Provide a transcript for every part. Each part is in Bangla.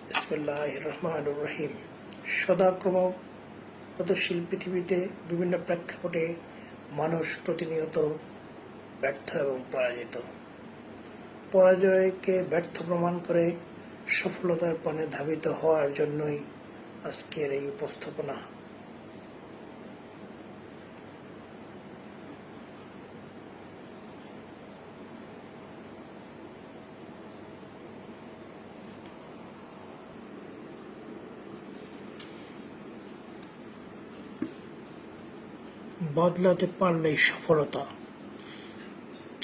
বিসমিল্লাহির রহমানির রহিম। সদাক্রমশীল পৃথিবীতে বিভিন্ন প্রেক্ষাপটে মানুষ প্রতিনিয়ত ব্যর্থ এবং পরাজিত। পরাজয়কে ব্যর্থ প্রমাণ করে সফলতার পানে ধাবিত হওয়ার জন্যই আজকের এই উপস্থাপনা। বদলাতে পারলেই সফলতা।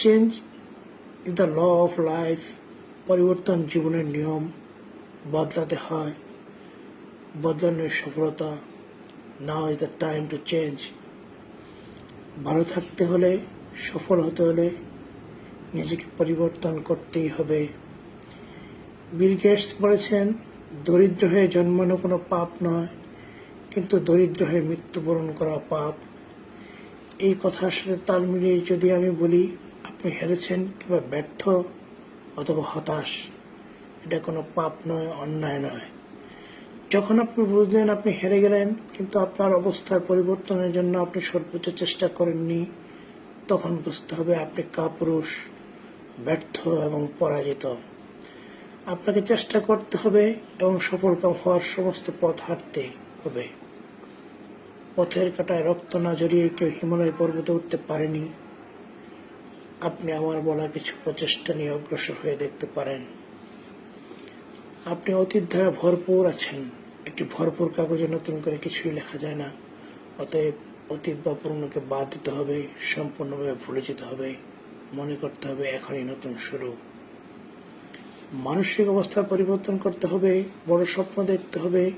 Change is the law of life. পরিবর্তন জীবনের নিয়ম। বদলাতে হয়, বদলানোর সফলতা। Now is the time to change. ভালো থাকতে হলে, সফল হতে হলে নিজেকে পরিবর্তন করতেই হবে। বিল গেটস বলেছেন, দরিদ্র হয়ে জন্মানো কোনো পাপ নয়, কিন্তু দরিদ্র হয়ে মৃত্যুবরণ করা পাপ। এই কথার সাথে তাল মিলিয়ে যদি আমি বলি আপনি হেরেছেন কিংবা ব্যর্থ অথবা হতাশ, এটা কোনো পাপ নয়, অন্যায় নয়। যখন আপনি বুঝলেন আপনি হেরে গেলেন কিন্তু আপনার অবস্থার পরিবর্তনের জন্য আপনি সর্বোচ্চ চেষ্টা করেননি, তখন বুঝতে হবে আপনি কাপুরুষ, ব্যর্থ এবং পরাজিত। আপনাকে চেষ্টা করতে হবে এবং সফলকাম হওয়ার সমস্ত পথ হাঁটতে হবে। পথের কাঁটায় রক্ত না জড়িয়ে কেউ হিমালয় পর্বতে উঠতে পারেনি। আপনি আমার বলা কিছু প্রচেষ্টা নিয়ে অগ্রসর হয়ে দেখতে পারেন। আপনি অতীত দ্বারা ভরপুর আছেন। একটি ভরপুর কাগজে নতুন করে কিছুই লেখা যায় না। অতএব অতীত বা পুরনোকে বাদ দিতে হবে, সম্পূর্ণভাবে ভুলে যেতে হবে। মনে করতে হবে এখনই নতুন শুরু। মানসিক অবস্থার পরিবর্তন করতে হবে। বড় স্বপ্ন দেখতে হবে,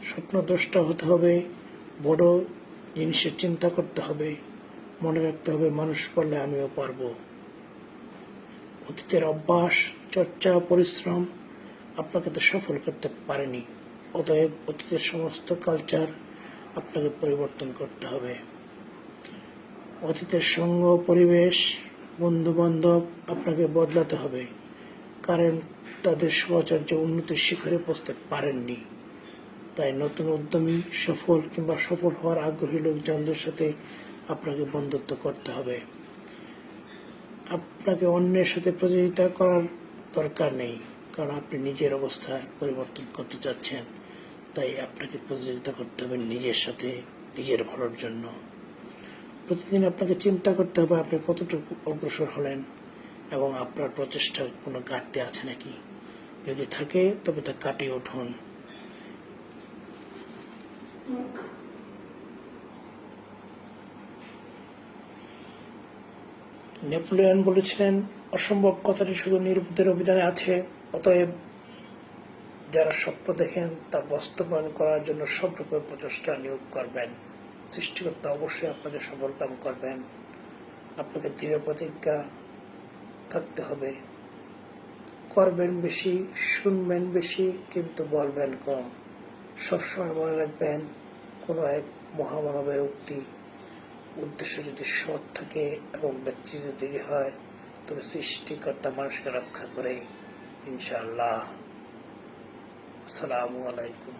স্বপ্নদ্রষ্টা হতে হবে, বড় জিনিসের চিন্তা করতে হবে। মনে রাখতে হবে মানুষ পারলে আমিও পারব। অতীতের অভ্যাস, চর্চা, পরিশ্রম আপনাকে তো সফল করতে পারেনি। অতএব অতীতের সমস্ত কালচার আপনাকে পরিবর্তন করতে হবে। অতীতের সঙ্গ, পরিবেশ, বন্ধু বান্ধব আপনাকে বদলাতে হবে, কারণ তাদের সহচর্য উন্নতির শিখরে পৌঁছতে পারেননি। তাই নতুন উদ্যমী, সফল কিংবা সফল হওয়ার আগ্রহী লোকজনদের সাথে আপনাকে বন্ধুত্ব করতে হবে। আপনাকে অন্যের সাথে প্রতিযোগিতা করার দরকার নেই, কারণ আপনি নিজের অবস্থা পরিবর্তন করতে চাচ্ছেন। তাই আপনাকে প্রতিযোগিতা করতে হবে নিজের সাথে, নিজের ভালোর জন্য। প্রতিদিন আপনাকে চিন্তা করতে হবে আপনি কতটুকু অগ্রসর হলেন এবং আপনার প্রচেষ্টার কোনো ঘাটতি আছে নাকি। যদি থাকে তবে তা কাটিয়ে উঠুন। নেপোলিয়ন বলেছিলেন, অসম্ভব কথাটি শুধু নির্বুদ্ধের অভিধানে আছে। অতএব যারা স্বপ্ন দেখেন তা বাস্তবায়ন করার জন্য সব রকমের প্রচেষ্টা নিয়োগ করবেন। সৃষ্টিকর্তা অবশ্যই আপনাকে সফলকাম করবেন। আপনাকে দৃঢ় প্রতিজ্ঞা থাকতে হবে। করবেন বেশি, শুনবেন বেশি, কিন্তু বলবেন কম। সবসময় মনে রাখবেন, কোনো এক মহামানবের উক্তি, উদ্দেশ্য যদি সৎ থাকে এবং ব্যক্তি যদি দৃঢ় হয় তবে সৃষ্টিকর্তা মানুষকে রক্ষা করে, ইনশাআল্লাহ। আসসালামু আলাইকুম।